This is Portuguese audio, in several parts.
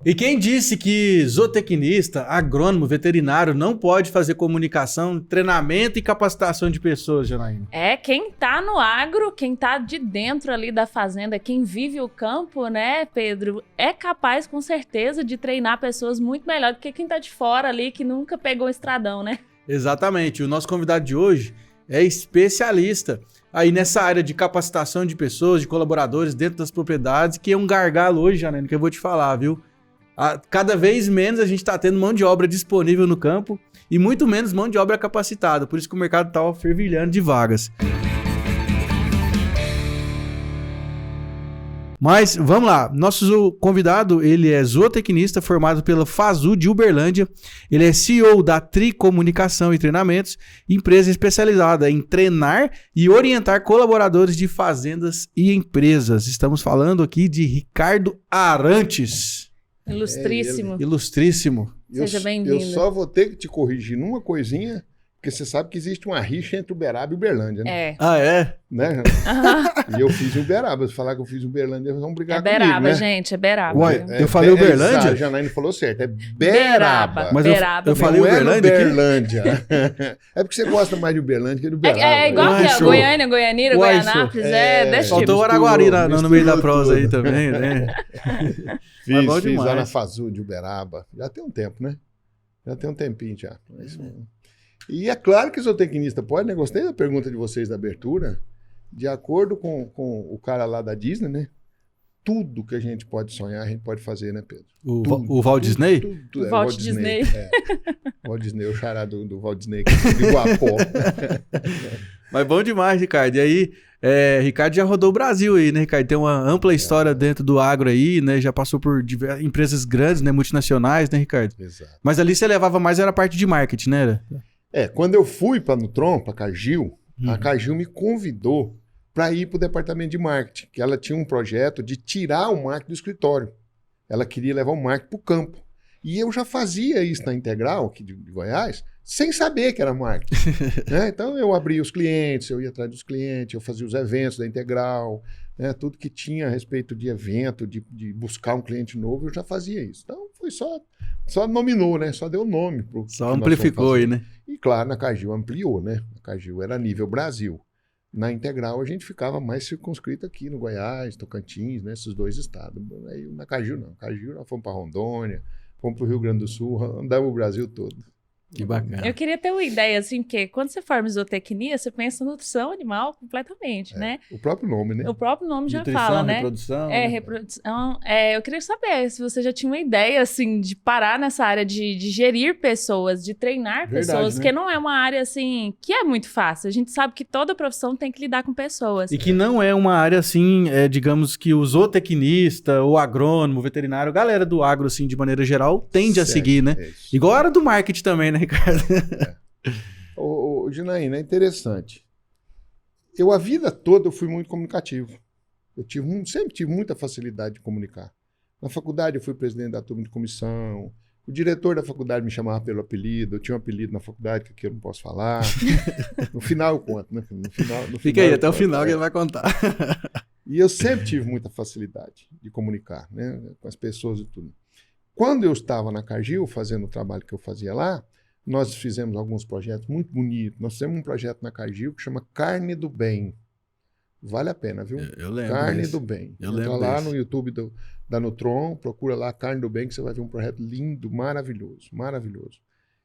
E quem disse que zootecnista, agrônomo, veterinário não pode fazer comunicação, treinamento e capacitação de pessoas, Janaína? Quem tá no agro, quem tá de dentro ali da fazenda, quem vive o campo, né, Pedro, é capaz com certeza de treinar pessoas muito melhor do que quem tá de fora ali, que nunca pegou o estradão, né? Exatamente. O nosso convidado de hoje é especialista aí nessa área de capacitação de pessoas, de colaboradores dentro das propriedades, que é um gargalo hoje, Janaína, que eu vou te falar, viu? Cada vez menos a gente está tendo mão de obra disponível no campo e muito menos mão de obra capacitada. Por isso que o mercado está fervilhando de vagas. Mas vamos lá, nosso convidado, ele é zootecnista formado pela FASU de Uberlândia, ele é CEO da Tri Comunicação e Treinamentos, empresa especializada em treinar e orientar colaboradores de fazendas e empresas. Estamos falando aqui de Ricardo Arantes. Ilustríssimo. Ilustríssimo. Seja bem-vindo. Eu só vou ter que te corrigir numa coisinha, porque você sabe que existe uma rixa entre Uberaba e Uberlândia, né? Ah, é? Né? E eu fiz Uberaba. Se falar que eu fiz Uberlândia, eles vão brigar comigo, Beraba, né? gente, é Beraba. Uai, eu falei Uberlândia? A Janaína falou certo, é Beraba. Mas Beraba. eu falei Não Uberlândia aqui? Uberlândia. É porque você gosta mais de Uberlândia que de Uberaba. É igual Uai, que é show. Goiânia, Goianíria, Uai, Goianápolis, show. desse Faltou tipo. o Araguari no meio da misturou prosa aí tudo. também, né? Mas bom Fiz lá demais. na FASU de Uberaba. Já tem um tempo, né? Já tem um tempinho já. E é claro que o zootecnista pode, né? Gostei da pergunta de vocês da abertura. De acordo com o cara lá da Disney, né? Tudo que a gente pode sonhar, a gente pode fazer, né, Pedro? O Walt Disney? Tudo, O Walt Disney. Walt Disney, o xará do Walt Disney, que é de Iguapó. Mas bom demais, Ricardo. E aí, Ricardo já rodou o Brasil aí, né, Ricardo? Tem uma ampla história dentro do agro aí, né? Já passou por diversas empresas grandes, né? Multinacionais, né, Ricardo? Exato. Mas ali você levava mais, era a parte de marketing, né? Quando eu fui para Nutron, para Cargill, a Cargill me convidou para ir para o departamento de marketing, que ela tinha um projeto de tirar o marketing do escritório. Ela queria levar o marketing para o campo. E eu já fazia isso na Integral, aqui de Goiás, sem saber que era marketing. Né? Então eu abria os clientes, eu ia atrás dos clientes, eu fazia os eventos da Integral, né? Tudo que tinha a respeito de evento, de buscar um cliente novo, eu já fazia isso. Então foi só nominou, né? Só deu nome. Só amplificou aí, né? E claro, na Cargill ampliou, né? A Cargill era nível Brasil. Na Integral a gente ficava mais circunscrito aqui no Goiás, Tocantins, né? Esses dois estados. Aí, na Cargill não. Cargill nós fomos para Rondônia, fomos para o Rio Grande do Sul, andamos o Brasil todo. Que bacana. Eu queria ter uma ideia, assim, porque quando você forma em zootecnia, você pensa em nutrição animal completamente, né? O próprio nome, né? O próprio nome já Nutrição, fala, né? reprodução. Reprodução. Eu queria saber se você já tinha uma ideia, assim, de parar nessa área de gerir pessoas, de treinar Verdade, pessoas, né? porque não é uma área, assim, que é muito fácil. A gente sabe que toda profissão tem que lidar com pessoas. E que não é uma área assim, digamos que o zootecnista, o agrônomo, o veterinário, a galera do agro, assim, de maneira geral, tende a Certo, seguir, né? é isso. Igual a área do marketing também, né, Ricardo? Ô, Ginaína, é interessante. A vida toda eu fui muito comunicativo. Eu sempre tive muita facilidade de comunicar. Na faculdade eu fui presidente da turma de comissão. O diretor da faculdade me chamava pelo apelido. Eu tinha um apelido na faculdade que aqui eu não posso falar. No final eu conto, né? Fica aí até o final que ele vai contar. E eu sempre tive muita facilidade de comunicar, né? Com as pessoas e tudo. Quando eu estava na Cargill, fazendo o trabalho que eu fazia lá, nós fizemos alguns projetos muito bonitos. Nós temos um projeto na Cargill que chama Carne do Bem. Vale a pena, viu? Eu lembro. Carne desse. do Bem. Eu Entra lembro lá desse. no YouTube da Nutron, procura lá Carne do Bem, que você vai ver um projeto lindo, maravilhoso, maravilhoso.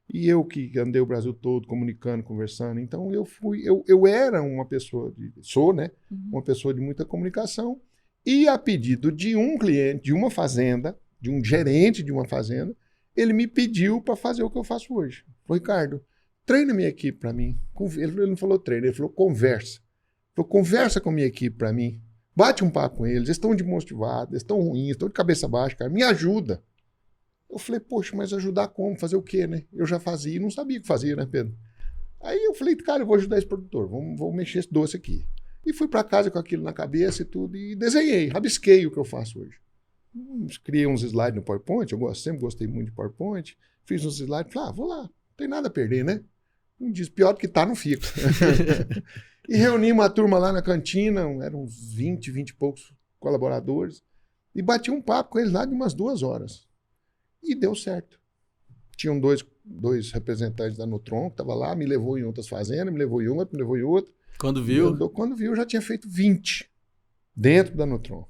E eu que andei o Brasil todo comunicando, conversando, então eu era uma pessoa, sou, né? Uma pessoa de muita comunicação, e a pedido de um cliente, de uma fazenda, de um gerente de uma fazenda, ele me pediu para fazer o que eu faço hoje. Falou, Ricardo, treina minha equipe para mim. Ele não falou treina, ele falou conversa. Ele falou, conversa com a minha equipe para mim. Bate um papo com eles estão desmotivados, eles estão ruins, estão de cabeça baixa, cara, me ajuda. Eu falei, poxa, mas ajudar como? Fazer o quê, né? Eu já fazia e não sabia o que fazia, né, Pedro? Aí eu falei, cara, eu vou ajudar esse produtor, vou mexer esse doce aqui. E fui para casa com aquilo na cabeça e tudo, e desenhei, rabisquei o que eu faço hoje. Criei uns slides no PowerPoint, sempre gostei muito de PowerPoint, fiz uns slides, falei, vou lá, não tem nada a perder, né? Não diz, pior do que tá, não fica. E reuni uma turma lá na cantina, eram uns 20 e poucos colaboradores, e bati um papo com eles lá de umas 2 horas. E deu certo. Tinham dois representantes da Nutron que estavam lá, me levou em outras fazendas, me levou em outra, me levou em outra. Quando viu? Quando viu, eu já tinha feito 20 dentro da Nutron.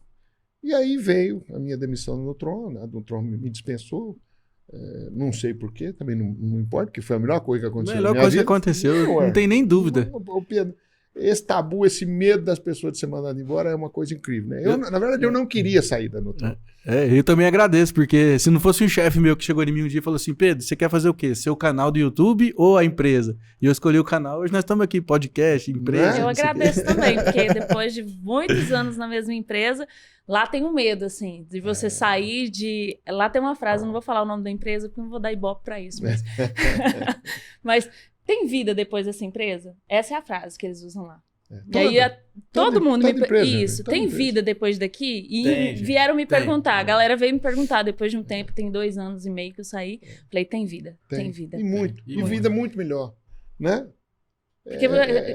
E aí veio a minha demissão da Nutron, a Nutron me dispensou. Não sei porquê, também não importa, porque foi a melhor coisa que aconteceu. A melhor coisa que aconteceu, não tem nem dúvida. Pedro, esse tabu, esse medo das pessoas de ser mandado embora é uma coisa incrível, né? Na verdade, eu não queria sair da Nutron. Eu também agradeço, porque se não fosse um chefe meu que chegou em mim um dia e falou assim, Pedro, você quer fazer o quê? Seu canal do YouTube ou a empresa? E eu escolhi o canal, hoje nós estamos aqui, podcast, empresa. Eu agradeço também, porque depois de muitos anos na mesma empresa, lá tem um medo, assim, de você sair de... Lá tem uma frase, eu não vou falar o nome da empresa, porque eu não vou dar ibope pra isso, mas... mas tem vida depois dessa empresa? Essa é a frase que eles usam lá. E aí todo mundo empresa, tem vida depois daqui? E tem, vieram me perguntar, a galera veio me perguntar depois de um tempo, tem 2 anos e meio que eu saí, falei, tem vida, tem vida. E muito, e vida muito melhor, né? Porque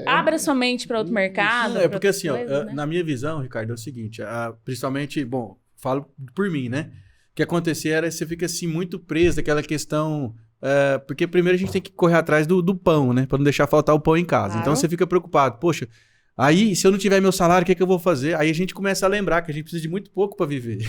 abre a sua mente para outro mercado. Não, porque assim, coisa, né? na minha visão, Ricardo, é o seguinte, principalmente, bom, falo por mim, né? O que acontecia era você fica assim muito preso daquela questão... porque primeiro a gente tem que correr atrás do pão, né? Pra não deixar faltar o pão em casa. Claro. Então você fica preocupado. Poxa, aí se eu não tiver meu salário, o que é que eu vou fazer? Aí a gente começa a lembrar que a gente precisa de muito pouco pra viver.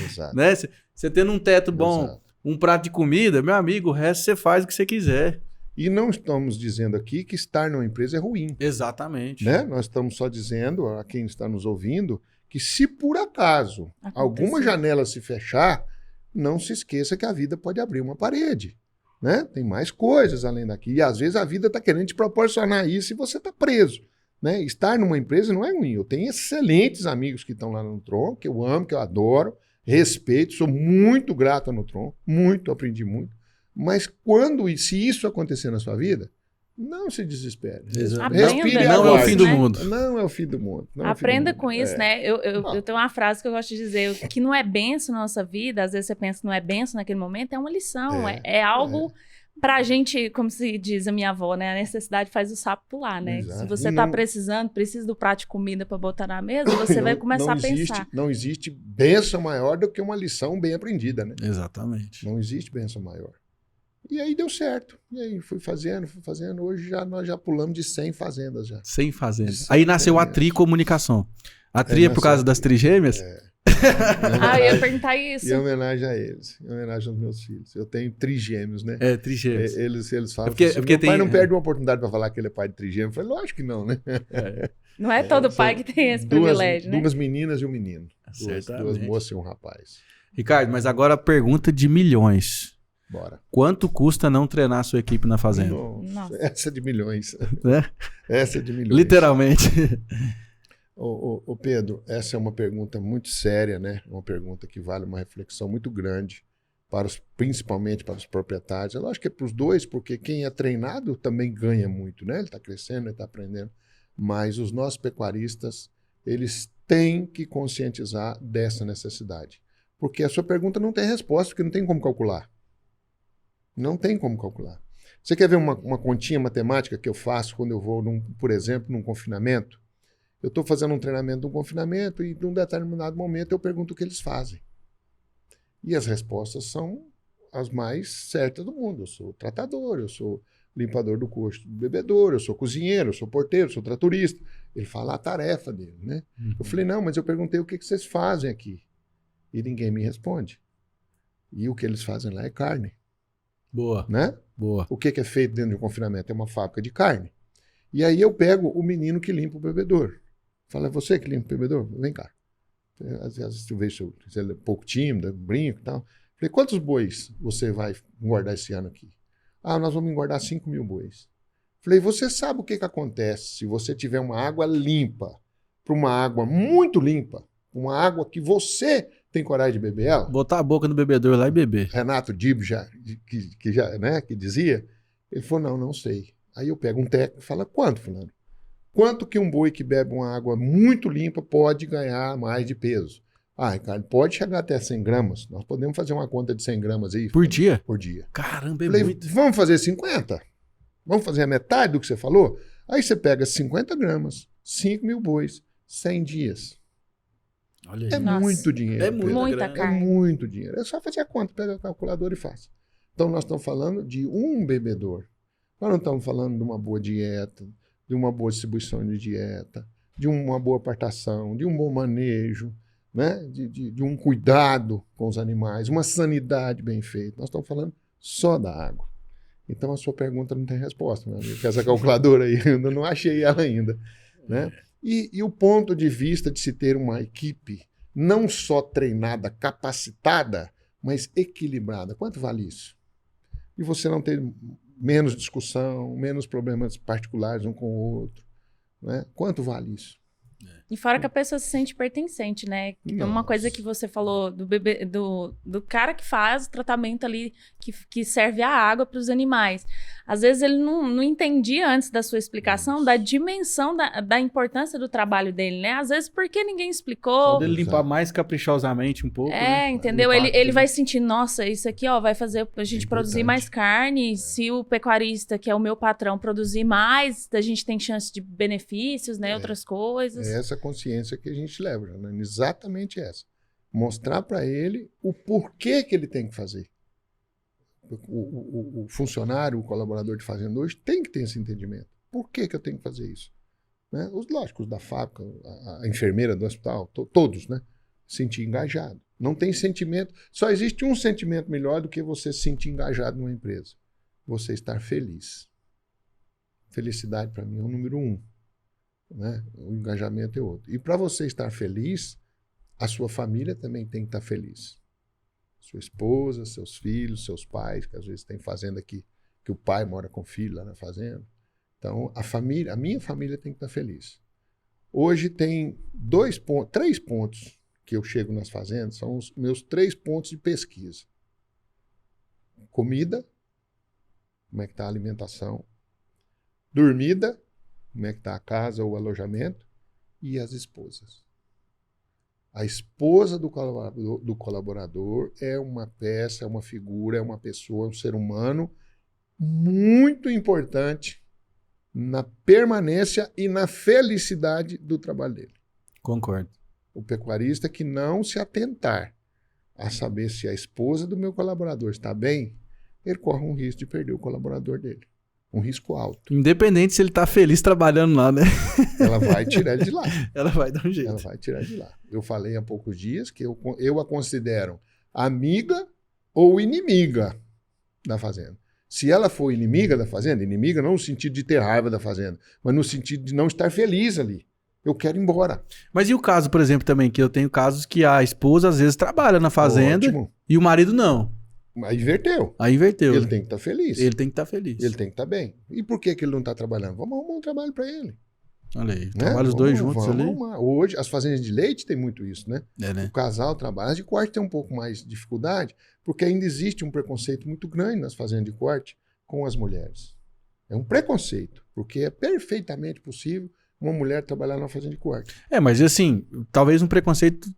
Exato. Né? Você tendo um teto bom, Exato. um prato de comida, meu amigo, o resto você faz o que você quiser. E não estamos dizendo aqui que estar numa empresa é ruim. Exatamente. Né? Nós estamos só dizendo a quem está nos ouvindo que se por acaso alguma janela se fechar, não se esqueça que a vida pode abrir uma parede. Né? Tem mais coisas além daqui. E às vezes a vida está querendo te proporcionar isso e você está preso. Né? Estar numa empresa não é ruim. Eu tenho excelentes amigos que estão lá no Nutron, que eu amo, que eu adoro, respeito, sou muito grato ao Nutron, muito, aprendi muito. Mas quando e se isso acontecer na sua vida, não se desespere. Respire, não é o fim do mundo. Não é o fim do mundo. Aprenda com isso, né? Eu tenho uma frase que eu gosto de dizer, que não é benção na nossa vida, às vezes você pensa que não é benção naquele momento, é uma lição, é algo pra gente, como se diz a minha avó, né? A necessidade faz o sapo pular, né? Exato. Se você tá precisando, precisa do prato de comida pra botar na mesa, você vai começar a pensar. Não existe benção maior do que uma lição bem aprendida, né? Exatamente. Não existe benção maior. E aí deu certo. E aí fui fazendo. Hoje nós já pulamos de 100 fazendas já. 100 fazendas. Aí nasceu a Tri Comunicação. A Tri é por causa das trigêmeas? Eu ia perguntar isso. Em homenagem a eles. Em homenagem aos meus filhos. Eu tenho trigêmeos, né? Trigêmeos. Eles falam porque meu pai não perde uma oportunidade para falar que ele é pai de trigêmeos. Eu falei, lógico que não, né? Não é todo pai que tem esse privilégio, né? 2 meninas e um menino. Duas moças e um rapaz. Ricardo, mas agora a pergunta de milhões. Bora. Quanto custa não treinar a sua equipe na fazenda? Nossa. Essa é de milhões. Essa é de milhões. Literalmente. Ô Pedro, essa é uma pergunta muito séria, né? Uma pergunta que vale uma reflexão muito grande, principalmente para os proprietários. Eu acho que é para os dois, porque quem é treinado também ganha muito, né? Ele está crescendo, ele está aprendendo. Mas os nossos pecuaristas, eles têm que conscientizar dessa necessidade. Porque a sua pergunta não tem resposta, porque não tem como calcular. Não tem como calcular. Você quer ver uma continha matemática que eu faço quando eu vou, por exemplo, num confinamento? Eu estou fazendo um treinamento de um confinamento e, num determinado momento, eu pergunto o que eles fazem. E as respostas são as mais certas do mundo. Eu sou tratador, eu sou limpador do coxo do bebedouro, eu sou cozinheiro, eu sou porteiro, eu sou tratorista. Ele fala a tarefa dele, né? Eu falei, não, mas eu perguntei o que vocês fazem aqui. E ninguém me responde. E o que eles fazem lá é carne. Boa. Né? Boa. O que é feito dentro de um confinamento? É uma fábrica de carne. E aí eu pego o menino que limpa o bebedouro. Fala, é você que limpa o bebedouro? Vem cá. Às vezes eu vejo se ele é pouco tímido, brinco e tal. Falei, quantos bois você vai engordar esse ano aqui? Nós vamos engordar 5.000 bois. Falei, você sabe o que acontece se você tiver uma água limpa para uma água muito limpa, uma água que você tem coragem de beber ela? Botar a boca no bebedouro lá e beber. Renato Dib que dizia, ele falou, não sei. Aí eu pego um técnico e falo, quanto, fulano? Quanto que um boi que bebe uma água muito limpa pode ganhar mais de peso? Ricardo, pode chegar até 100 gramas. Nós podemos fazer uma conta de 100 gramas aí. Por dia? Por dia. Caramba, falei, muito. Vamos fazer 50? Vamos fazer a metade do que você falou? Aí você pega 50 gramas, 5.000 bois, 100 dias. Olha aí. É Nossa. muito dinheiro. É muita Muita grana. É carne. muito dinheiro. É só fazer a conta, pega a calculadora e faça. Então, nós estamos falando de um bebedor. Nós não estamos falando de uma boa dieta, de uma boa distribuição de dieta, de uma boa apartação, de um bom manejo, né? de um cuidado com os animais, uma sanidade bem feita. Nós estamos falando só da água. Então, a sua pergunta não tem resposta, meu amigo. Essa calculadora aí, eu não achei ela ainda. Né? E o ponto de vista de se ter uma equipe não só treinada, capacitada, mas equilibrada. Quanto vale isso? E você não ter menos discussão, menos problemas particulares um com o outro. Né? Quanto vale isso? E fora que a pessoa se sente pertencente, né? É uma coisa que você falou do bebê, do cara que faz o tratamento ali, que serve a água para os animais. Às vezes ele não entendia antes da sua explicação da dimensão da importância do trabalho dele, né? Às vezes porque ninguém Só explicou. dele limpar mais caprichosamente um pouco, né? Entendeu? Limpar Ele tudo. vai sentir, nossa, isso aqui ó, vai fazer a gente produzir importante. mais carne. Se o pecuarista, que é o meu patrão, produzir mais, a gente tem chance de benefícios, né? Outras coisas. É essa consciência que a gente leva, né? Exatamente essa. Mostrar para ele o porquê que ele tem que fazer. O funcionário, o colaborador de fazenda hoje tem que ter esse entendimento. Por que eu tenho que fazer isso? Né? Os lógicos da fábrica, a enfermeira do hospital, todos, né? Sentir engajado. Não tem sentimento. Só existe um sentimento melhor do que você se sentir engajado numa empresa. Você estar feliz. Felicidade, para mim, é o número 1. Né? O engajamento é outro. E para você estar feliz, a sua família também tem que estar feliz. Sua esposa, seus filhos, seus pais, que às vezes tem fazenda que o pai mora com o filho lá na fazenda. Então, a minha família tem que estar feliz. Hoje tem 3 pontos que eu chego nas fazendas, são os meus 3 pontos de pesquisa. Comida, como é que está a alimentação. Dormida, como é que está a casa ou o alojamento, e as esposas. A esposa do colaborador é uma peça, é uma figura, é uma pessoa, é um ser humano muito importante na permanência e na felicidade do trabalho dele. Concordo. O pecuarista que não se atentar a saber se a esposa do meu colaborador está bem, ele corre um risco de perder o colaborador dele. Um risco alto. Independente se ele tá feliz trabalhando lá, né? Ela vai tirar ele de lá. Ela vai dar um jeito. Ela vai tirar de lá. Eu falei há poucos dias que eu a considero amiga ou inimiga da fazenda. Se ela for inimiga da fazenda, inimiga não no sentido de ter raiva da fazenda, mas no sentido de não estar feliz ali. Eu quero ir embora. Mas e o caso, por exemplo, também, que eu tenho casos que a esposa às vezes trabalha na fazenda. Ótimo. E o marido não. Aí inverteu. Aí inverteu. Ele né? tem que estar feliz. Ele tem que estar feliz. Ele tem que estar bem. E por que ele não está trabalhando? Vamos arrumar um trabalho para ele. Olha aí, Né? trabalha os dois Vamos juntos ali. arrumar. Hoje, as fazendas de leite tem muito isso, né? É, né? O casal trabalha. As de corte tem um pouco mais de dificuldade, porque ainda existe um preconceito muito grande nas fazendas de corte com as mulheres. É um preconceito, porque é perfeitamente possível uma mulher trabalhar na fazenda de corte. É, mas assim, talvez um preconceito,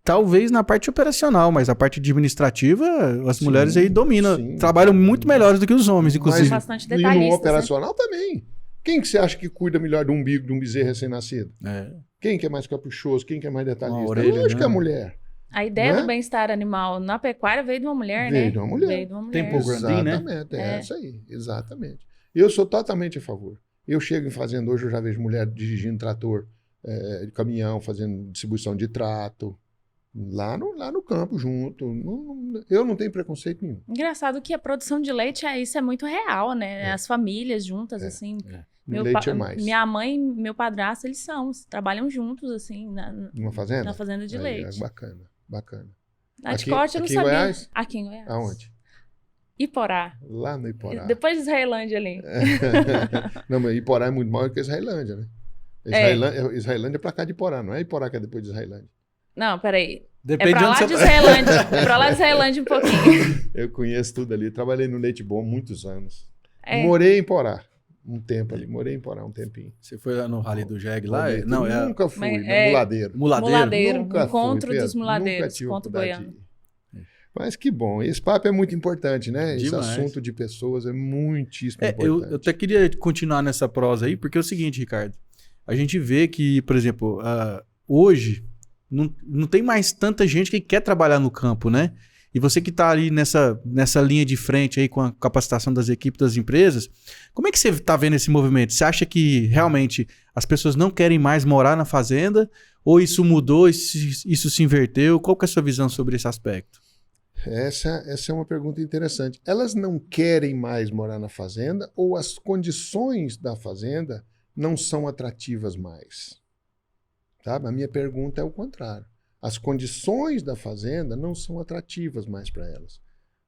talvez na parte operacional, mas a parte administrativa, as mulheres aí dominam, sim. trabalham muito melhores do que os homens, inclusive. Bastante E no detalhistas, operacional também. Quem que você acha que cuida melhor do umbigo de um bezerro recém-nascido? É. Quem que é mais caprichoso? Quem que é mais detalhista? Uma orelha, Lógico que é a né? mulher. A ideia Né? do bem-estar animal na pecuária veio de uma mulher, né? Veio de uma mulher. Veio de uma mulher. Tem pouco Grandinho, né? Exatamente, é isso aí. Exatamente. Eu sou totalmente a favor. Eu chego em fazenda hoje, eu já vejo mulher dirigindo trator de caminhão, fazendo distribuição de trato, lá no campo, junto. Eu não tenho preconceito nenhum. Engraçado que a produção de leite, isso é muito real, né? As famílias juntas, assim. No leite é mais. Minha mãe e meu padrasto, eles trabalham juntos, assim, Numa fazenda? na fazenda de Aí, leite. É bacana, bacana. A de Aqui- corte eu não aqui em sabia. Goiás? Aqui em Goiás. Aonde? Iporá. Lá no Iporá. Depois de Israelândia ali. Não, mas Iporá é muito maior que a Israelândia, né? Israelândia é pra cá de Iporá, não é Iporá que é depois de Israelândia. Não, peraí. Depende É pra lá de Israelândia. É pra lá de Israelândia um pouquinho. Eu conheço tudo ali. Trabalhei no Leite Bom muitos anos. É. Morei em Porá um tempo ali. Morei em Porá um tempinho. Você foi lá no Rally do Jeg lá? Morei. Não, é Nunca fui, Mas no é- Muladeiro. Muladeiro. Muladeiro. Nunca Encontro fui, dos Pedro. muladeiros. Nunca tive Ponto oportunidade Goiano. de ir. Mas que bom. Esse papo é muito importante, né? Esse Demais. assunto de pessoas é muitíssimo Eu importante. até queria continuar nessa prosa aí, porque é o seguinte, Ricardo. A gente vê que, por exemplo, hoje não tem mais tanta gente que quer trabalhar no campo, né? E você que está ali nessa linha de frente aí com a capacitação das equipes das empresas, como é que você está vendo esse movimento? Você acha que realmente as pessoas não querem mais morar na fazenda? Ou isso mudou, isso se inverteu? Qual que é a sua visão sobre esse aspecto? Essa é uma pergunta interessante. Elas não querem mais morar na fazenda ou as condições da fazenda não são atrativas mais? Sabe? A minha pergunta é o contrário. As condições da fazenda não são atrativas mais para elas.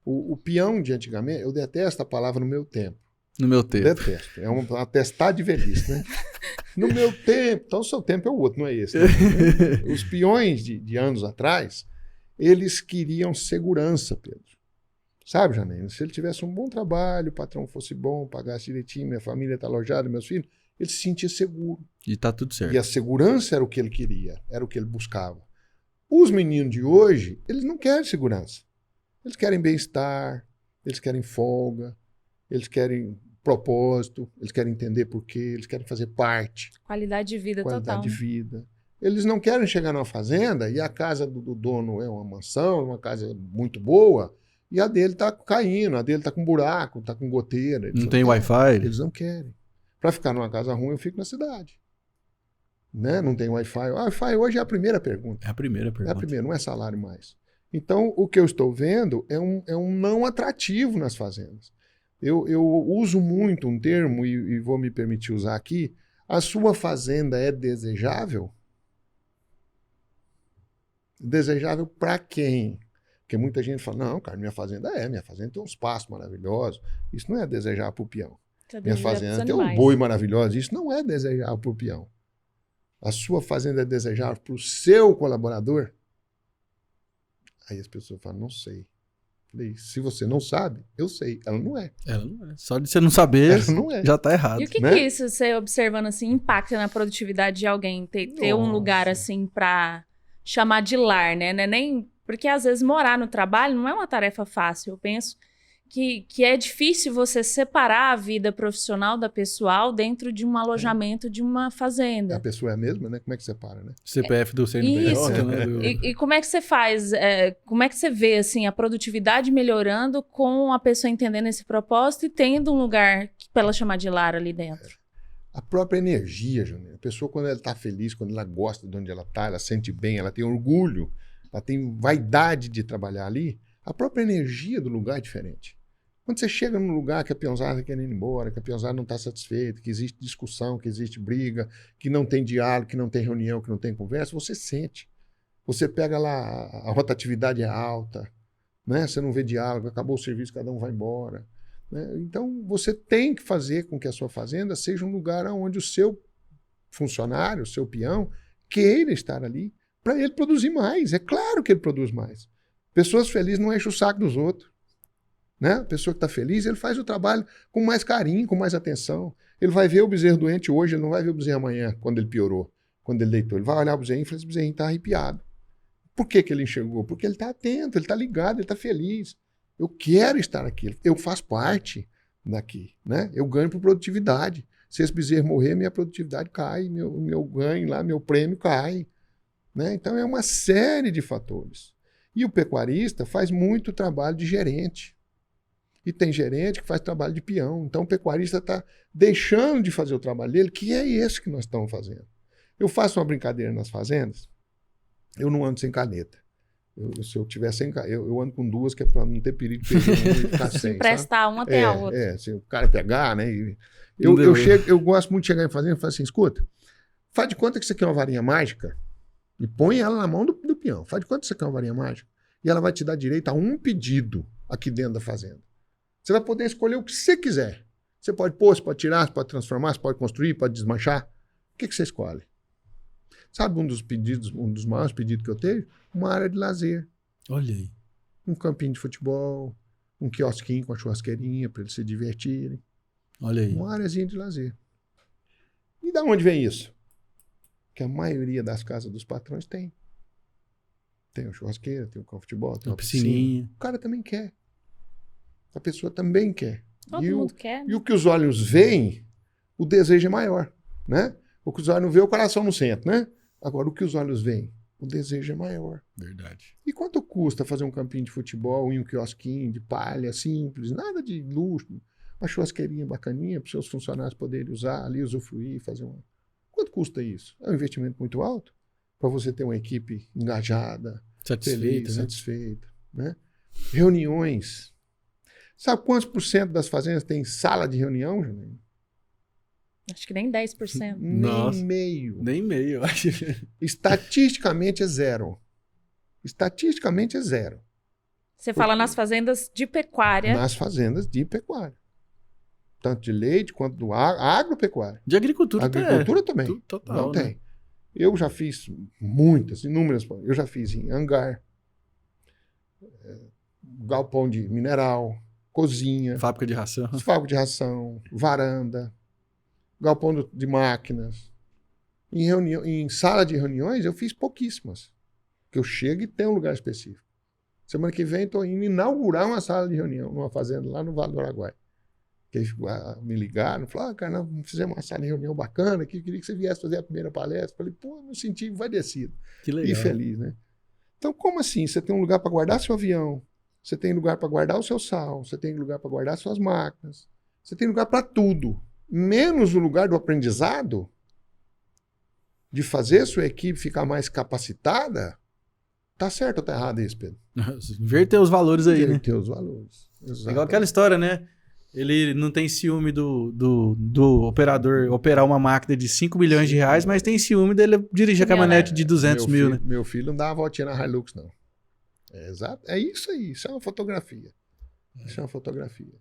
O peão de antigamente, eu detesto a palavra no meu tempo. No meu tempo. Detesto. É um atestado de velhice, né? No meu tempo. Então o seu tempo é o outro, não é esse. Né? Os peões de anos atrás, eles queriam segurança, Pedro. Sabe, Janaína? Se ele tivesse um bom trabalho, o patrão fosse bom, pagasse direitinho, minha família está alojada, meus filhos, ele se sentia seguro. E tá tudo certo. E a segurança era o que ele queria, era o que ele buscava. Os meninos de hoje, eles não querem segurança. Eles querem bem-estar, eles querem folga, eles querem propósito, eles querem entender porquê, eles querem fazer parte. Qualidade de vida total. Qualidade de vida. Eles não querem chegar numa fazenda e a casa do dono é uma mansão, uma casa muito boa, e a dele está caindo, a dele está com buraco, está com goteira. Não tem Wi-Fi? Eles não querem. Para ficar numa casa ruim, eu fico na cidade. Né? Não tem Wi-Fi. Wi-Fi hoje é a primeira pergunta. É a primeira pergunta. É a primeira, não é salário mais. Então, o que eu estou vendo é um não atrativo nas fazendas. Eu uso muito um termo, e vou me permitir usar aqui. A sua fazenda é desejável? Desejável para quem? Porque muita gente fala, não, cara, minha fazenda tem uns pastos maravilhosos. Isso não é desejável para o peão. Minha fazenda tem um boi maravilhoso. Isso não é desejável para o peão. A sua fazenda é desejável para o seu colaborador? Aí as pessoas falam, não sei. Falei, se você não sabe, eu sei. Ela não é. Ela não é. Só de você não saber, não é. Já está errado. E o que, né? que isso, você observando assim, impacta na produtividade de alguém? Ter um lugar assim para chamar de lar, né? Não é nem... Porque às vezes morar no trabalho não é uma tarefa fácil. Eu penso que é difícil você separar a vida profissional da pessoal dentro de um alojamento de uma fazenda. A pessoa é a mesma, né? Como é que separa, né? CPF do CNPJ. Isso. Né? E como é que você faz? Como é que você vê assim, a produtividade melhorando com a pessoa entendendo esse propósito e tendo um lugar para ela chamar de lar ali dentro? A própria energia, Júnior. A pessoa, quando ela está feliz, quando ela gosta de onde ela está, ela sente bem, ela tem orgulho, ela tem vaidade de trabalhar ali, a própria energia do lugar é diferente. Quando você chega num lugar que a peãozada quer ir embora, que a peãozada não está satisfeita, que existe discussão, que existe briga, que não tem diálogo, que não tem reunião, que não tem conversa, você sente. Você pega lá, a rotatividade é alta, né? Você não vê diálogo, acabou o serviço, cada um vai embora. Né? Então, você tem que fazer com que a sua fazenda seja um lugar onde o seu funcionário, o seu peão, queira estar ali para ele produzir mais. É claro que ele produz mais. Pessoas felizes não enchem o saco dos outros. Né? A pessoa que está feliz, ele faz o trabalho com mais carinho, com mais atenção. Ele vai ver o bezerro doente hoje, ele não vai ver o bezerro amanhã, quando ele piorou, quando ele deitou. Ele vai olhar o bezerrinho e falar, esse bezerrinho está arrepiado. Por que ele enxergou? Porque ele está atento, ele está ligado, ele está feliz. Eu quero estar aqui, eu faço parte daqui. Né? Eu ganho por produtividade. Se esse bezerro morrer, minha produtividade cai, meu ganho lá, meu prêmio cai. Né? Então é uma série de fatores. E o pecuarista faz muito trabalho de gerente. E tem gerente que faz trabalho de peão. Então o pecuarista está deixando de fazer o trabalho dele, que é esse que nós estamos fazendo. Eu faço uma brincadeira nas fazendas, eu não ando sem caneta. Se eu tiver sem caneta, eu ando com duas, que é para não ter perigo de perder uma e ficar sem. Emprestar uma até a outra. Se o cara pegar, né? Eu gosto muito de chegar em fazenda e falar assim, escuta, faz de conta que você quer uma varinha mágica e põe ela na mão do peão. Faz de conta que você quer uma varinha mágica e ela vai te dar direito a um pedido aqui dentro da fazenda. Você vai poder escolher o que você quiser. Você pode pôr, você pode tirar, você pode transformar, você pode construir, pode desmanchar. O que você escolhe? Sabe um dos maiores pedidos que eu tenho? Uma área de lazer. Olha aí. Um campinho de futebol, um quiosquinho com a churrasqueirinha para eles se divertirem. Olha aí. Uma áreazinha de lazer. E da onde vem isso? Que a maioria das casas dos patrões tem. Tem uma churrasqueira, tem um campo de futebol, tem uma piscininha. O cara também quer. A pessoa também quer. Todo mundo quer. E o que os olhos veem, o desejo é maior, né? O que os olhos não veem, o coração não sente, né? Agora, o que os olhos veem, o desejo é maior. Verdade. E quanto custa fazer um campinho de futebol em um quiosquinho de palha simples, nada de luxo, uma churrasqueirinha bacaninha para os seus funcionários poderem usar ali, usufruir, fazer uma... Quanto custa isso? É um investimento muito alto para você ter uma equipe engajada, feliz, satisfeita, né? Reuniões. Sabe quantos por cento das fazendas tem sala de reunião, Janaína? Acho que nem 10%. Nossa. Nem meio, eu acho. Estatisticamente é zero. Estatisticamente é zero. Você fala nas fazendas de pecuária. Nas fazendas de pecuária. Tanto de leite quanto do agropecuária. De agricultura, agricultura também. Total, não né? tem. Eu já fiz muitas, inúmeras. Eu já fiz em hangar, galpão de mineral, cozinha, Fábrica de ração, varanda, galpão de máquinas. Em sala de reuniões, eu fiz pouquíssimas. Que eu chego e tem um lugar específico. Semana que vem, estou indo inaugurar uma sala de reunião numa fazenda lá no Vale do Araguaia. Que me ligaram, falaram, cara, nós fizemos uma sala de reunião bacana aqui, queria que você viesse fazer a primeira palestra. Falei, pô, me senti envaidecido. Que legal. E feliz, né? Então, como assim? Você tem um lugar para guardar seu avião, você tem lugar para guardar o seu sal, você tem lugar para guardar suas máquinas, você tem lugar para tudo, menos o lugar do aprendizado, de fazer sua equipe ficar mais capacitada. Tá certo ou tá errado isso, Pedro? Inverter os valores aí, Inverter os valores. É igual aquela história, né? Ele não tem ciúme do operador operar uma máquina de 5 milhões de reais, mas tem ciúme dele dirigir a caminhonete de 200 mil, né? Meu filho não dá uma voltinha na Hilux, não. É exato. É isso aí. Isso é uma fotografia. Isso é uma fotografia.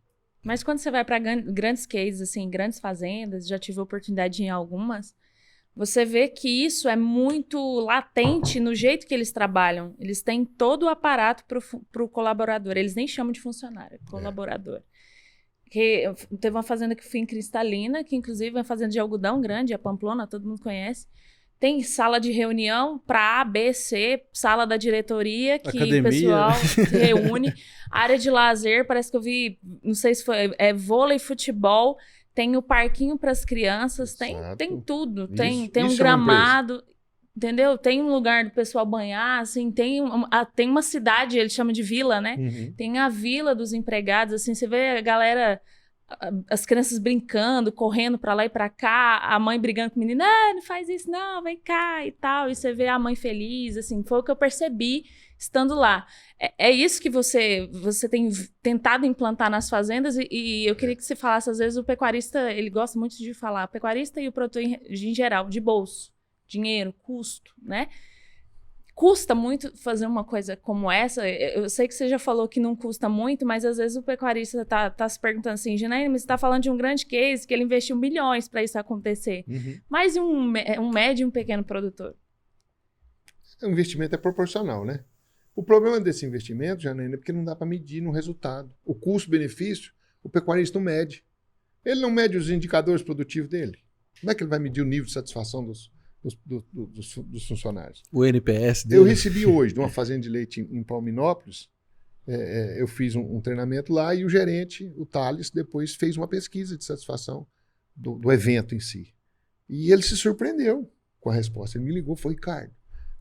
Mas quando você vai para grandes cases, assim, grandes fazendas, já tive a oportunidade em algumas, você vê que isso é muito latente no jeito que eles trabalham. Eles têm todo o aparato para o colaborador. Eles nem chamam de funcionário, é colaborador. Que teve uma fazenda que eu fui em Cristalina, que inclusive é uma fazenda de algodão grande, a Pamplona, todo mundo conhece. Tem sala de reunião para A, B, C, sala da diretoria, que academia, o pessoal se reúne. Área de lazer, parece que eu vi, não sei se foi, vôlei, futebol, tem o parquinho para as crianças, tem tudo. Tem um gramado, entendeu? Tem um lugar do pessoal banhar, assim, tem uma cidade, eles chamam de vila, né? Uhum. Tem a vila dos empregados, assim, você vê a galera, as crianças brincando, correndo pra lá e pra cá, a mãe brigando com o menino, não faz isso não, vem cá e tal, e você vê a mãe feliz, assim, foi o que eu percebi estando lá. É isso que você tem tentado implantar nas fazendas e eu queria que você falasse, às vezes o pecuarista, ele gosta muito de falar, o pecuarista e o produtor em geral, de bolso, dinheiro, custo, né? Custa muito fazer uma coisa como essa. Eu sei que você já falou que não custa muito, mas às vezes o pecuarista tá se perguntando assim, Janaína, mas você está falando de um grande case que ele investiu milhões para isso acontecer. Uhum. Mas um médio e um pequeno produtor? O investimento é proporcional, né? O problema desse investimento, Janaína, é porque não dá para medir no resultado. O custo-benefício, o pecuarista não mede. Ele não mede os indicadores produtivos dele. Como é que ele vai medir o nível de satisfação dos funcionários? O NPS dele. Eu recebi hoje, de uma fazenda de leite em Palminópolis, eu fiz um treinamento lá e o gerente, o Thales, depois fez uma pesquisa de satisfação do evento em si. E ele se surpreendeu com a resposta. Ele me ligou e falou, Ricardo,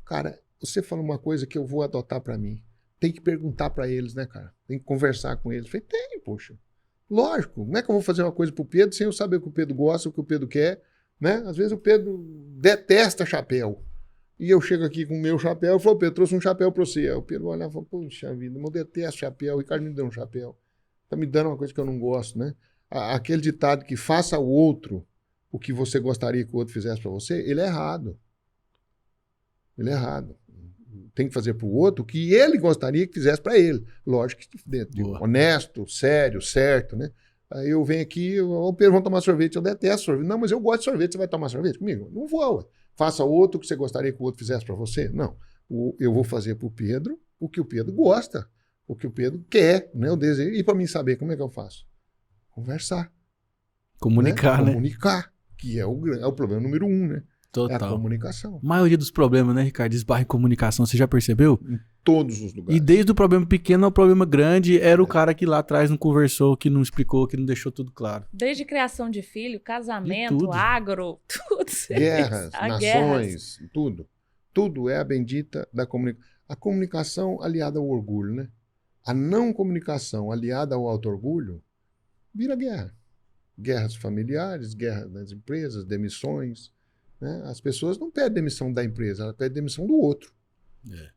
cara, você falou uma coisa que eu vou adotar para mim. Tem que perguntar para eles, né, cara? Tem que conversar com eles. Eu falei, tem, poxa. Lógico. Como é que eu vou fazer uma coisa pro Pedro sem eu saber o que o Pedro gosta, o que o Pedro quer, né? Às vezes o Pedro detesta chapéu. E eu chego aqui com o meu chapéu e falo, Pedro, trouxe um chapéu para você. Aí o Pedro olha e fala, puxa vida, eu detesto chapéu. O Ricardo me deu um chapéu. Tá me dando uma coisa que eu não gosto, né? Aquele ditado que faça ao outro o que você gostaria que o outro fizesse para você, ele é errado. Ele é errado. Tem que fazer para o outro o que ele gostaria que fizesse para ele. Lógico que honesto, sério, certo, né? Aí eu venho aqui, o Pedro, vamos tomar sorvete. Eu detesto sorvete. Não, mas eu gosto de sorvete. Você vai tomar sorvete comigo? Não vou. Ué. Faça outro o que você gostaria que o outro fizesse para você? Não. Eu vou fazer para o Pedro o que o Pedro gosta, o que o Pedro quer, né? O desejo. E para mim saber como é que eu faço? Conversar. Comunicar, né? Comunicar, que é o problema número 1, né? Total. É a comunicação. A maioria dos problemas, né, Ricardo? Esbarra em comunicação, você já percebeu? Em todos os lugares. E desde o problema pequeno ao problema grande, era o cara que lá atrás não conversou, que não explicou, que não deixou tudo claro. Desde criação de filho, casamento, agro, tudo. Guerras, nações, tudo. Tudo é a bendita da comunicação. A comunicação aliada ao orgulho, né? A não comunicação aliada ao auto-orgulho vira guerra. Guerras familiares, guerra nas empresas, demissões. Né? As pessoas não pedem demissão da empresa, elas pedem demissão do outro.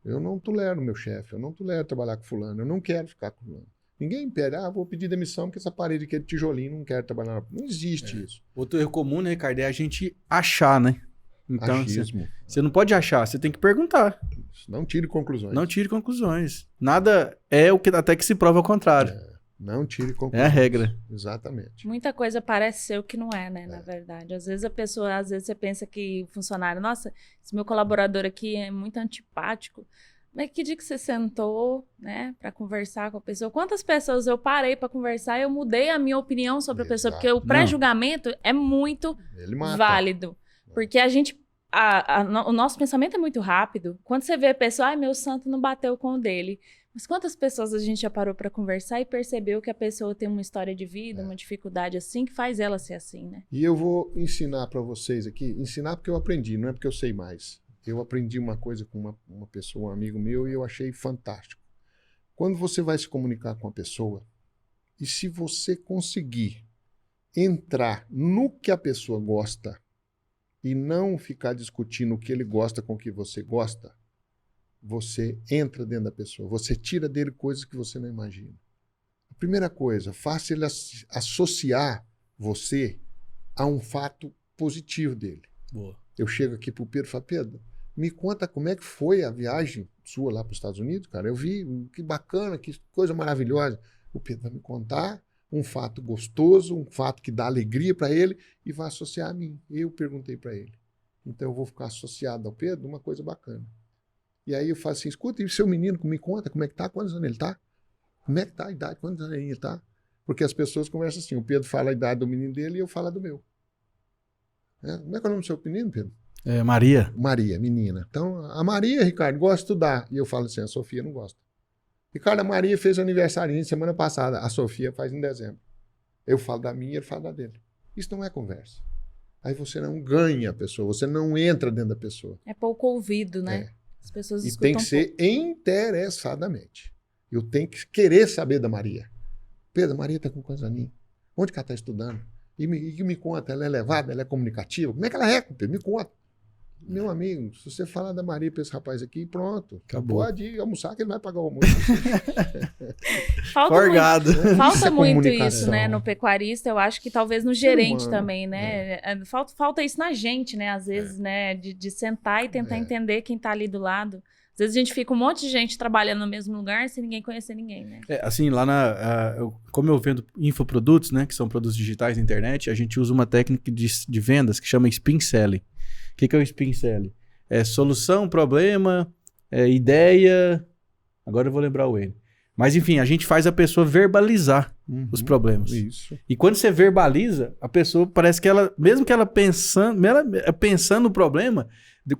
Eu não tolero meu chefe, eu não tolero trabalhar com fulano, eu não quero ficar com fulano. Ninguém pede, vou pedir demissão porque essa parede aqui é de tijolinho, não quero trabalhar. Não existe isso. Outro erro comum, né, Ricardo, é a gente achar, né? Então, Achismo. você não pode achar, você tem que perguntar. Não tire conclusões. Não tire conclusões. Nada é o que até que se prova ao contrário. Não tire conclusões. É a regra. Exatamente. Muita coisa parece ser o que não é, né, na verdade. Às vezes você pensa que o funcionário, nossa, esse meu colaborador aqui é muito antipático. Mas que dia que você sentou, né, para conversar com a pessoa? Quantas pessoas eu parei para conversar e eu mudei a minha opinião sobre a pessoa? Porque o pré-julgamento é muito válido. Porque a gente, o nosso pensamento é muito rápido. Quando você vê a pessoa, meu santo não bateu com o dele. Mas quantas pessoas a gente já parou para conversar e percebeu que a pessoa tem uma história de vida, uma dificuldade assim, que faz ela ser assim, né? E eu vou ensinar para vocês aqui, ensinar porque eu aprendi, não é porque eu sei mais. Eu aprendi uma coisa com uma pessoa, um amigo meu, e eu achei fantástico. Quando você vai se comunicar com a pessoa, e se você conseguir entrar no que a pessoa gosta e não ficar discutindo o que ele gosta com o que você gosta, você entra dentro da pessoa, você tira dele coisas que você não imagina. A primeira coisa, faça ele associar você a um fato positivo dele. Boa. Eu chego aqui pro Pedro e falo, Pedro, me conta como é que foi a viagem sua lá para os Estados Unidos, cara. Eu vi, que bacana, que coisa maravilhosa. O Pedro vai me contar um fato gostoso, um fato que dá alegria para ele e vai associar a mim. Eu perguntei para ele. Então eu vou ficar associado ao Pedro uma coisa bacana. E aí eu falo assim, escuta, e o seu menino me conta como é que tá, quantos anos ele tá? Como é que tá a idade, quantos anos ele tá? Porque as pessoas conversam assim, o Pedro fala a idade do menino dele e eu falo do meu. Como é que é o nome do seu menino, Pedro? Maria. Maria, menina. Então, a Maria, Ricardo, gosta de estudar. E eu falo assim, a Sofia não gosta. Ricardo, a Maria fez aniversário semana passada. A Sofia faz em dezembro. Eu falo da minha e ele fala da dele. Isso não é conversa. Aí você não ganha a pessoa, você não entra dentro da pessoa. É pouco ouvido, né? As pessoas escutam tem que ser interessadamente. Eu tenho que querer saber da Maria. Pedro, a Maria está com quantos aninhos? Onde que ela está estudando? E me conta, ela é elevada, ela é comunicativa? Como é que ela é, Pedro? Me conta. Meu amigo, se você falar da Maria para esse rapaz aqui, pronto. Acabou. Pode ir almoçar que ele vai pagar o almoço. Falta muito isso, né? No pecuarista, eu acho que talvez no gerente também, né? Falta isso na gente, né? Às vezes, né? De sentar e tentar entender quem tá ali do lado. Às vezes a gente fica um monte de gente trabalhando no mesmo lugar sem ninguém conhecer ninguém, né? Assim, lá como eu vendo infoprodutos, né? Que são produtos digitais na internet, a gente usa uma técnica de vendas que chama spin selling. O que é o spin selling? É solução, problema, ideia. Agora eu vou lembrar o N. Mas enfim, a gente faz a pessoa verbalizar os problemas. Isso. E quando você verbaliza, a pessoa parece que ela, mesmo que ela pensando no problema,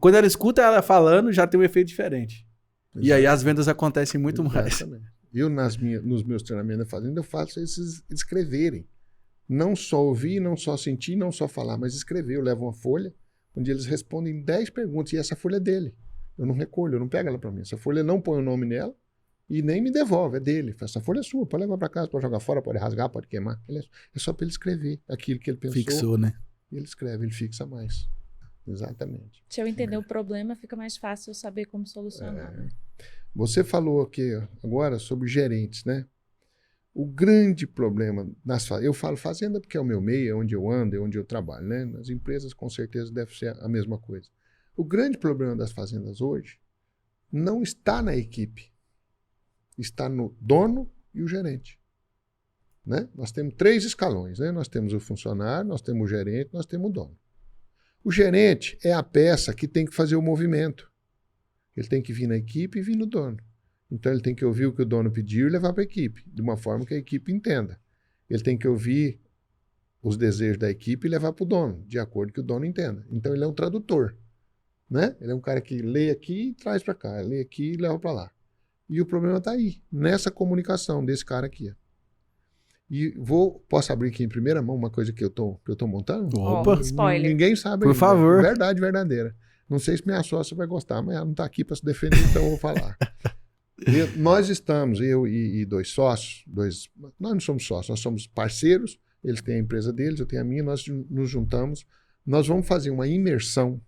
quando ela escuta ela falando, já tem um efeito diferente. Exatamente. E aí as vendas acontecem muito mais. Eu, nos meus treinamentos da fazenda, eu faço eles escreverem. Não só ouvir, não só sentir, não só falar, mas escrever. Eu levo uma folha onde eles respondem 10 perguntas, e essa folha é dele. Eu não recolho, eu não pego ela para mim. Essa folha não põe o nome nela e nem me devolve, é dele. Essa folha é sua, pode levar para casa, pode jogar fora, pode rasgar, pode queimar. É só para ele escrever aquilo que ele pensou. Fixou, né? E ele escreve, ele fixa mais. Exatamente. Se eu entender o problema, fica mais fácil eu saber como solucionar. Você falou aqui agora sobre gerentes, né? O grande problema eu falo fazenda porque é o meu meio, é onde eu ando, é onde eu trabalho, né? Nas empresas com certeza deve ser a mesma coisa. O grande problema das fazendas hoje não está na equipe, está no dono e o gerente, né? Nós temos 3 escalões, né? Nós temos o funcionário, nós temos o gerente, nós temos o dono. O gerente é a peça que tem que fazer o movimento. Ele tem que vir na equipe e vir no dono. Então ele tem que ouvir o que o dono pediu e levar para a equipe, de uma forma que a equipe entenda. Ele tem que ouvir os desejos da equipe e levar para o dono, de acordo com que o dono entenda. Então ele é um tradutor, né? Ele é um cara que lê aqui e traz para cá, lê aqui e leva para lá. E o problema está aí, nessa comunicação desse cara aqui. E posso abrir aqui em primeira mão uma coisa que eu tô montando? Opa! Spoiler. Ninguém sabe Por ainda. favor. Verdade verdadeira. Não sei se minha sócia vai gostar, mas ela não está aqui para se defender, então eu vou falar. Nós estamos, eu e 2 sócios, nós não somos sócios, nós somos parceiros, eles têm a empresa deles, eu tenho a minha, nós nos juntamos, nós vamos fazer uma imersão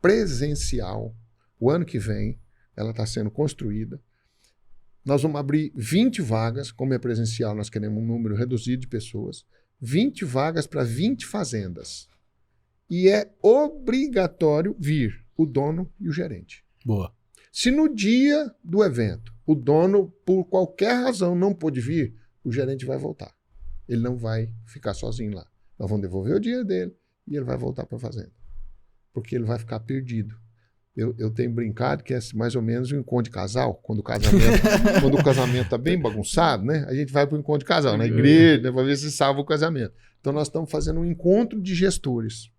presencial o ano que vem, ela está sendo construída. Nós vamos abrir 20 vagas, como é presencial, nós queremos um número reduzido de pessoas, 20 vagas para 20 fazendas. E é obrigatório vir o dono e o gerente. Boa. Se no dia do evento o dono, por qualquer razão, não pôde vir, o gerente vai voltar. Ele não vai ficar sozinho lá. Nós vamos devolver o dinheiro dele e ele vai voltar para a fazenda. Porque ele vai ficar perdido. Eu tenho brincado que é mais ou menos um encontro de casal, quando o casamento está bem bagunçado, né? A gente vai para o encontro de casal, na igreja, né, para ver se salva o casamento. Então nós estamos fazendo um encontro de gestores.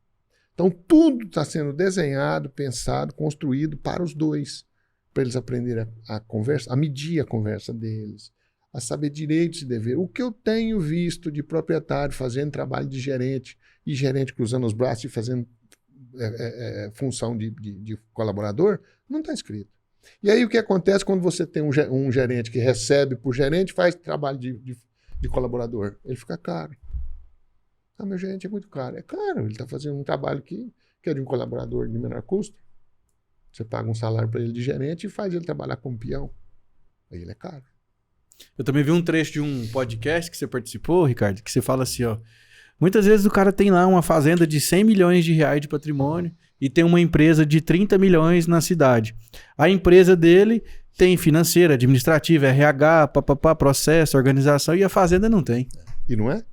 Então tudo está sendo desenhado, pensado, construído para os dois, para eles aprenderem a conversa, a medir a conversa deles, a saber direitos e deveres. O que eu tenho visto de proprietário fazendo trabalho de gerente e gerente cruzando os braços e fazendo função de colaborador, não está escrito. E aí o que acontece quando você tem um gerente que recebe por gerente, faz trabalho de colaborador? Ele fica caro. Ah, meu gerente é muito caro. É caro, ele está fazendo um trabalho que é de um colaborador de menor custo. Você paga um salário para ele de gerente e faz ele trabalhar como peão. Aí ele é caro. Eu também vi um trecho de um podcast que você participou, Ricardo, que você fala assim, ó. Muitas vezes o cara tem lá uma fazenda de 100 milhões de reais de patrimônio e tem uma empresa de 30 milhões na cidade. A empresa dele tem financeira, administrativa, RH, processo, organização, e a fazenda não tem. E não é?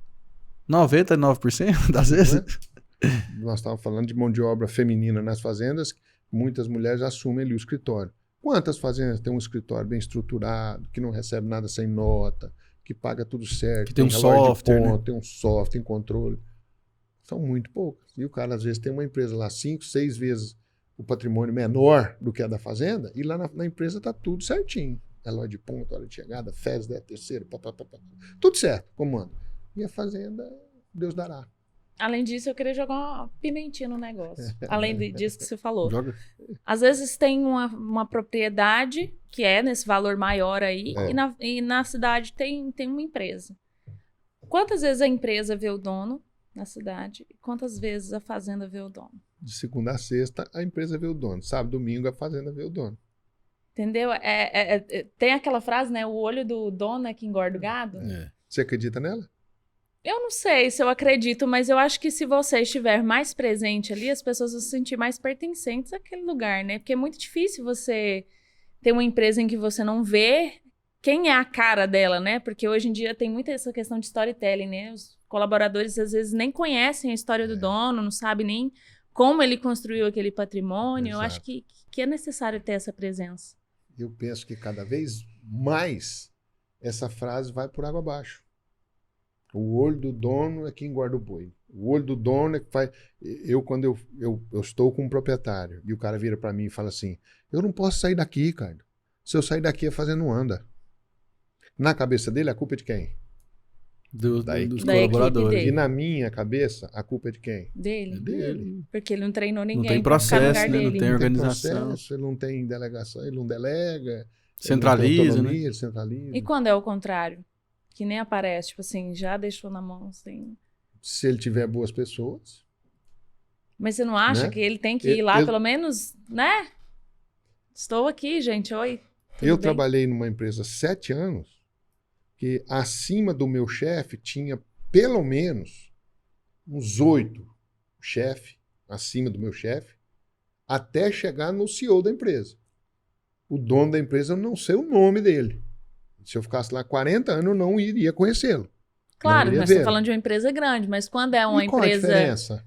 99% das vezes. É? Nós estávamos falando de mão de obra feminina nas fazendas, muitas mulheres assumem ali o escritório. Quantas fazendas têm um escritório bem estruturado, que não recebe nada sem nota, que paga tudo certo, que tem um software, né? Tem um software, tem controle. São muito poucas. E o cara, às vezes, tem uma empresa lá 5, 6 vezes o patrimônio menor do que a da fazenda, e lá na empresa está tudo certinho. Relógio de ponta, hora de chegada, férias, 13º, tudo certo, comando. E a fazenda, Deus dará. Além disso, eu queria jogar uma pimentinha no negócio. Além disso que você falou. Joga. Às vezes tem uma propriedade que é nesse valor maior aí, e na cidade tem uma empresa. Quantas vezes a empresa vê o dono na cidade e quantas vezes a fazenda vê o dono? De segunda a sexta, a empresa vê o dono. Sábado, domingo, a fazenda vê o dono. Entendeu? Tem aquela frase, né? O olho do dono é que engorda o gado. É. Você acredita nela? Eu não sei se eu acredito, mas eu acho que se você estiver mais presente ali, as pessoas vão se sentir mais pertencentes àquele lugar, né? Porque é muito difícil você ter uma empresa em que você não vê quem é a cara dela, né? Porque hoje em dia tem muita essa questão de storytelling, né? Os colaboradores às vezes nem conhecem a história do dono, não sabem nem como ele construiu aquele patrimônio. Exato. Eu acho que é necessário ter essa presença. Eu penso que cada vez mais essa frase vai por água abaixo. O olho do dono é quem guarda o boi. O olho do dono é que faz... Quando eu estou com um proprietário e o cara vira para mim e fala assim, eu não posso sair daqui, cara. Se eu sair daqui, a fazenda não anda. Na cabeça dele, a culpa é de quem? Dos Da colaboradores. equipe E na minha cabeça, a culpa é de quem? Dele. É dele. Porque ele não treinou ninguém. Não tem pra ficar no processo, lugar né? Não dele. tem Não tem organização. processo, ele não tem delegação, ele não delega. Centraliza, ele não tem né? autonomia, ele centraliza. E quando é o contrário? Que nem aparece, tipo assim, já deixou na mão, assim. Se ele tiver boas pessoas... Mas você não acha Né? que ele tem que ir lá, pelo menos, né? Estou aqui, gente, oi. tudo Eu bem? trabalhei numa empresa 7 anos que acima do meu chefe tinha pelo menos uns 8 chefes acima do meu chefe até chegar no CEO da empresa. O dono da empresa, eu não sei o nome dele. Se eu ficasse lá 40 anos, eu não iria conhecê-lo. Claro, Não iria nós estamos vê-lo. falando de uma empresa grande, mas quando é uma E qual a empresa... diferença?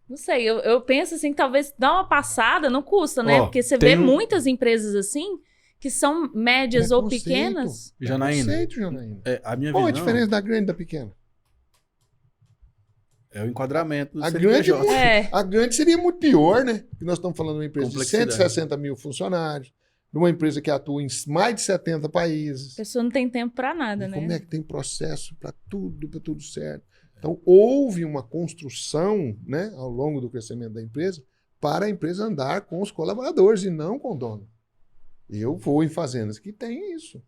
Não sei, eu penso assim que talvez dar uma passada não custa, né? Ó, Porque você tem vê um- muitas empresas assim, que são médias ou Preconceito. pequenas. Janaína, Preconceito, Janaína. a minha Qual a visão diferença da grande e da pequena? é o enquadramento do A CNPJ. É. A grande seria muito pior, né? Porque nós estamos falando de uma empresa de Complexidade. 160 mil funcionários, de uma empresa que atua em mais de 70 países. A pessoa não tem tempo pra nada, E né? como é que tem processo para tudo certo? Então, houve uma construção, né, ao longo do crescimento da empresa para a empresa andar com os colaboradores e não com o dono. Eu vou em fazendas que tem isso.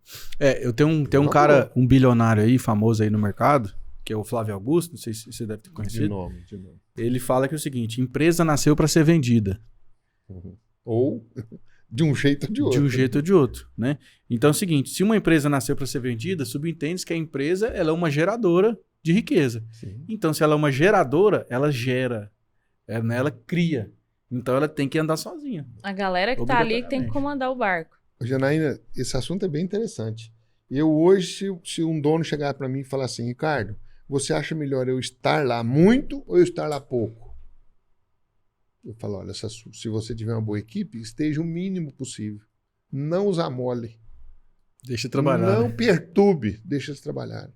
Eu tenho um cara, um bilionário aí, famoso aí no mercado, que é o Flávio Augusto, não sei se você deve ter conhecido. De nome. Ele fala que é o seguinte, empresa nasceu para ser vendida. Uhum. Ou de um jeito ou de outro. De um jeito ou de outro, né? Então é o seguinte, se uma empresa nasceu para ser vendida, subentende-se que a empresa ela é uma geradora de riqueza. Sim. Então, se ela é uma geradora, ela gera, ela cria. Então, ela tem que andar sozinha. A galera que tá ali que tem que comandar o barco. Janaína, esse assunto é bem interessante. Eu hoje, se um dono chegar para mim e falar assim, Ricardo, você acha melhor eu estar lá muito ou eu estar lá pouco? Eu falo, olha, se você tiver uma boa equipe, esteja o mínimo possível. Não os amole. Deixa trabalhar. Não perturbe, deixa eles trabalharem.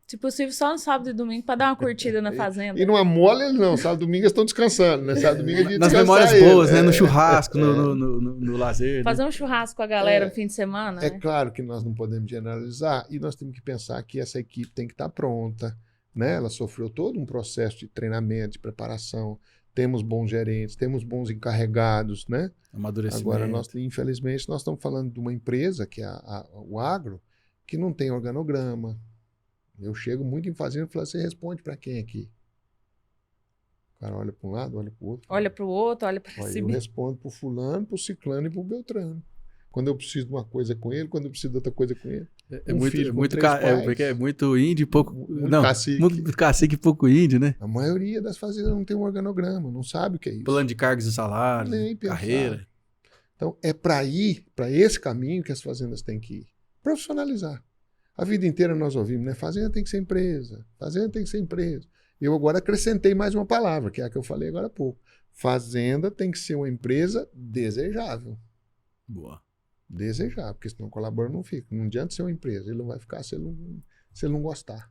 Se possível, só no sábado e domingo pra dar uma curtida na fazenda. E não amole eles não, sábado e domingo eles estão descansando, né? Sábado e domingo é de nas memórias boas, né? No churrasco, no lazer. Fazer um churrasco com a galera no fim de semana, É né? claro que nós não podemos generalizar e nós temos que pensar que essa equipe tem que estar pronta, né? Ela sofreu todo um processo de treinamento, de preparação. Temos bons gerentes, temos bons encarregados, né? Amadurecimento. Agora, infelizmente, nós estamos falando de uma empresa, que é o agro, que não tem organograma. Eu chego muito em fazenda e falo, você responde para quem aqui? O cara olha para um lado, olha para o outro. Olha pro outro, olha pra Eu cima. respondo pro fulano, pro ciclano e pro beltrano. Quando eu preciso de uma coisa com ele, quando eu preciso de outra coisa com ele. É muito índio e pouco... Cacique. Muito cacique e pouco índio, né? A maioria das fazendas não tem um organograma, não sabe o que é isso. Plano de cargos e salários, Nem pensar. carreira. Então, é para esse caminho que as fazendas têm que ir. Profissionalizar. A vida inteira nós ouvimos, né? Fazenda tem que ser empresa. Fazenda tem que ser empresa. Eu agora acrescentei mais uma palavra, que é a que eu falei agora há pouco. Fazenda tem que ser uma empresa desejável. Boa. Desejável, porque senão o colaborador não fica. Não adianta ser uma empresa, ele não vai ficar se ele não gostar.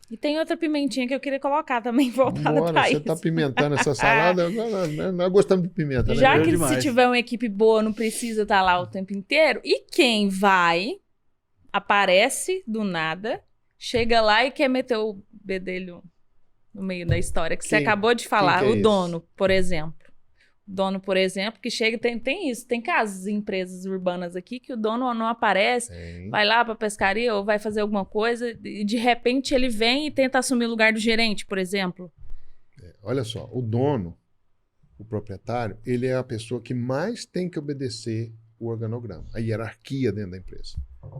E tem outra pimentinha que eu queria colocar também, voltada pra Você isso. está pimentando essa salada, agora, né? Nós gostamos de pimenta, né? Já que demais. se tiver uma equipe boa, não precisa estar lá o tempo inteiro. E quem vai, aparece do nada, chega lá e quer meter o bedelho no meio da história, que você acabou de falar, quem que é o esse? dono, por exemplo. O dono, por exemplo, que chega, tem isso, tem casos, empresas urbanas aqui, que o dono não aparece, Tem. vai lá pra pescaria ou vai fazer alguma coisa, e de repente ele vem e tenta assumir o lugar do gerente, por exemplo. Olha só, o dono, o proprietário, ele é a pessoa que mais tem que obedecer o organograma, a hierarquia dentro da empresa.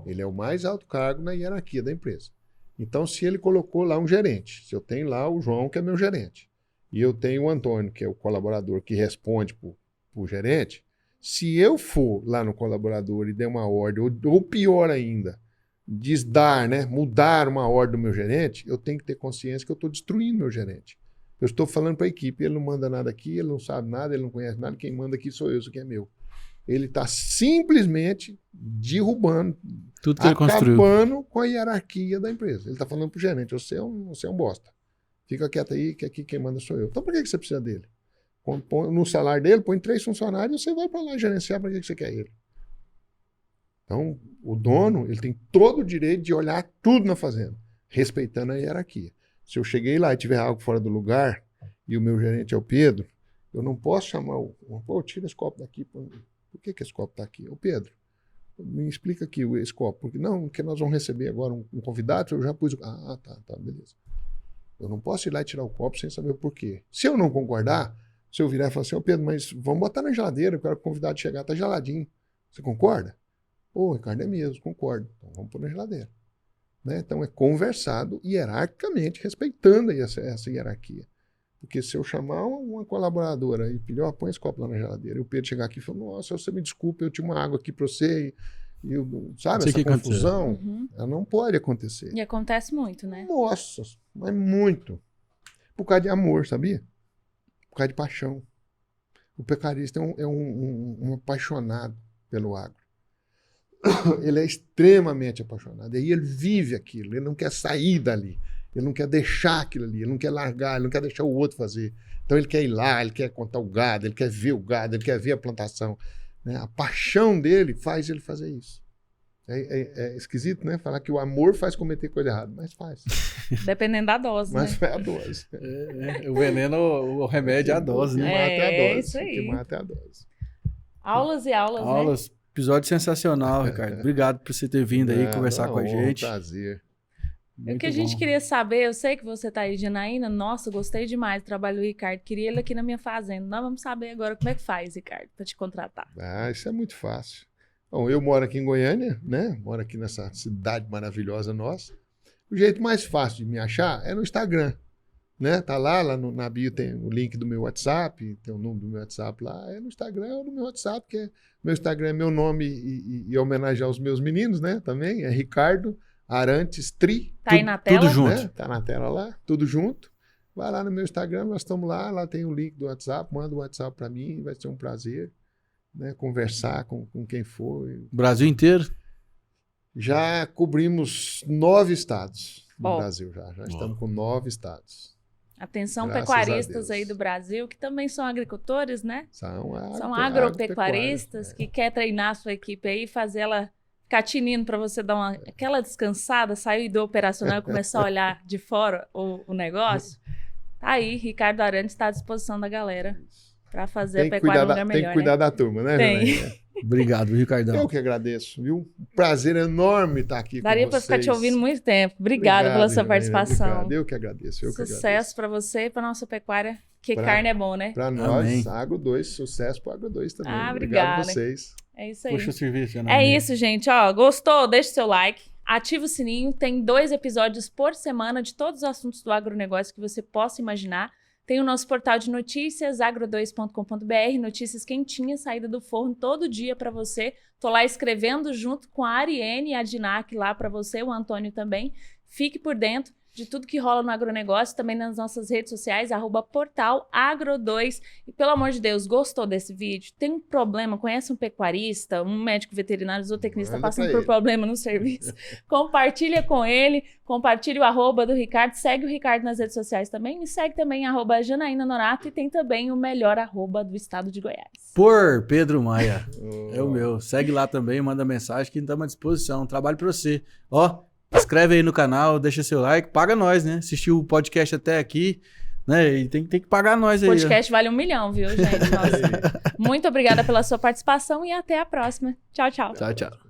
Ele é o mais alto cargo na hierarquia da empresa. Então, se ele colocou lá um gerente, se eu tenho lá o João, que é meu gerente, e eu tenho o Antônio, que é o colaborador que responde para o gerente, se eu for lá no colaborador e der uma ordem, ou pior ainda, desdar, né, mudar uma ordem do meu gerente, eu tenho que ter consciência que eu estou destruindo meu gerente. Eu estou falando para a equipe, ele não manda nada aqui, ele não sabe nada, ele não conhece nada, quem manda aqui sou eu, isso aqui é meu. Ele está simplesmente derrubando, Tudo que ele construiu. acabando com a hierarquia da empresa. Ele está falando para o gerente, você é um bosta. Fica quieto aí, que aqui quem manda sou eu. Então por que você precisa dele? No salário dele, põe 3 funcionários e você vai para lá gerenciar, para que você quer ele? Então, o dono, ele tem todo o direito de olhar tudo na fazenda, respeitando a hierarquia. Se eu cheguei lá e tiver algo fora do lugar, e o meu gerente é o Pedro, eu não posso chamar pô, tira esse copo daqui. Por que esse copo está aqui? Ô Pedro, me explica aqui esse copo. Porque nós vamos receber agora um convidado, eu já pus tá, beleza. Eu não posso ir lá e tirar o copo sem saber o porquê. Se eu não concordar, se eu virar e falar assim, ô Pedro, mas vamos botar na geladeira, eu quero que o convidado chegar, tá geladinho. Você concorda? Ô, Ricardo, é mesmo, concordo. Então vamos pôr na geladeira. Né? Então é conversado hierarquicamente, respeitando aí essa hierarquia. Porque se eu chamar uma colaboradora e pedir, põe esse copo lá na geladeira, e o Pedro chegar aqui e falar, nossa, você me desculpa, eu tinha uma água aqui para você, sabe, essa confusão, ela não pode acontecer. E acontece muito, né? Nossa, mas muito. Por causa de amor, sabia? Por causa de paixão. O pecuarista é um apaixonado pelo agro. Ele é extremamente apaixonado. E aí ele vive aquilo, ele não quer sair dali. Ele não quer deixar aquilo ali, ele não quer largar, ele não quer deixar o outro fazer. Então ele quer ir lá, ele quer contar o gado, ele quer ver o gado, ele quer ver a plantação. Né? A paixão dele faz ele fazer isso. É esquisito, né? Falar que o amor faz cometer coisa errada, mas faz. Dependendo da dose, Mas né? é a dose. O veneno, o remédio é a dose, né? O que mata é a dose. Isso aí. O que mata é a dose. Aulas e aulas, né? Aulas. Episódio sensacional, Ricardo. Obrigado por você ter vindo aí conversar com a gente. Um prazer. O que a gente queria saber, eu sei que você tá aí, Janaína, nossa, gostei demais do trabalho do Ricardo, queria ele aqui na minha fazenda. Nós vamos saber agora como é que faz, Ricardo, para te contratar. Isso é muito fácil. Bom, eu moro aqui em Goiânia, né? Moro aqui nessa cidade maravilhosa nossa. O jeito mais fácil de me achar é no Instagram, né? Tá lá na bio tem o link do meu WhatsApp, tem o número do meu WhatsApp lá, é no Instagram ou no meu WhatsApp, que meu Instagram é meu nome e homenagear os meus meninos, né? Também é Ricardo Arantes Tri. Tá aí na tela? Tudo junto. Né? Tá na tela lá, tudo junto. Vai lá no meu Instagram, nós estamos lá tem o link do WhatsApp, manda o WhatsApp para mim, vai ser um prazer, né? Conversar com quem for. Brasil inteiro? Já cobrimos 9 estados no Bom. Brasil, já estamos com 9 estados. Atenção, Graças pecuaristas a Deus. aí do Brasil, que também são agricultores, né? São agropecuaristas que quer treinar a sua equipe aí, fazer ela ficar tinindo para você dar aquela descansada, sair do operacional e começar a olhar de fora o negócio. Tá aí, Ricardo Arantes está à disposição da galera para fazer a pecuária um lugar melhor. Tem que cuidar da turma, né, Tem. Janaína? Obrigado, Ricardão. Eu que agradeço, viu? Um prazer enorme estar aqui Daria com para vocês. ficar te ouvindo muito tempo. Obrigada pela sua Janaína, participação. Obrigado. Eu que agradeço. Sucesso para você e para nossa pecuária, que Pra- carne é bom, né? Para nós, Amém. Agro 2, sucesso para Agro 2 também. Ah, Obrigado a obrigada. vocês. É isso aí. Puxa o serviço, Ana. É isso, gente. Ó, gostou? Deixa o seu like. Ativa o sininho. Tem 2 episódios por semana de todos os assuntos do agronegócio que você possa imaginar. Tem o nosso portal de notícias, agro2.com.br, notícias quentinhas, saída do forno todo dia para você. Tô lá escrevendo junto com a Ariane e a Dinac lá para você, o Antônio também. Fique por dentro de tudo que rola no agronegócio, também nas nossas redes sociais, @portalagro2. E pelo amor de Deus, gostou desse vídeo? Tem um problema? Conhece um pecuarista, um médico veterinário, zootecnista Manda passando pra por ele. problema no serviço? Compartilha com ele, compartilha o @ do Ricardo, segue o Ricardo nas redes sociais também, me segue também @Janaína Nonato e tem também o melhor @ do estado de Goiás. Por Pedro Maia. É o meu. Segue lá também, manda mensagem que estamos à disposição. Trabalho pra você. Ó, inscreve aí no canal, deixa seu like, paga nós, né? Assistiu o podcast até aqui, né? E tem que pagar nós O aí. podcast vale 1 milhão, viu, gente? Nossa. Muito obrigada pela sua participação e até a próxima. Tchau, tchau. Tchau, tchau.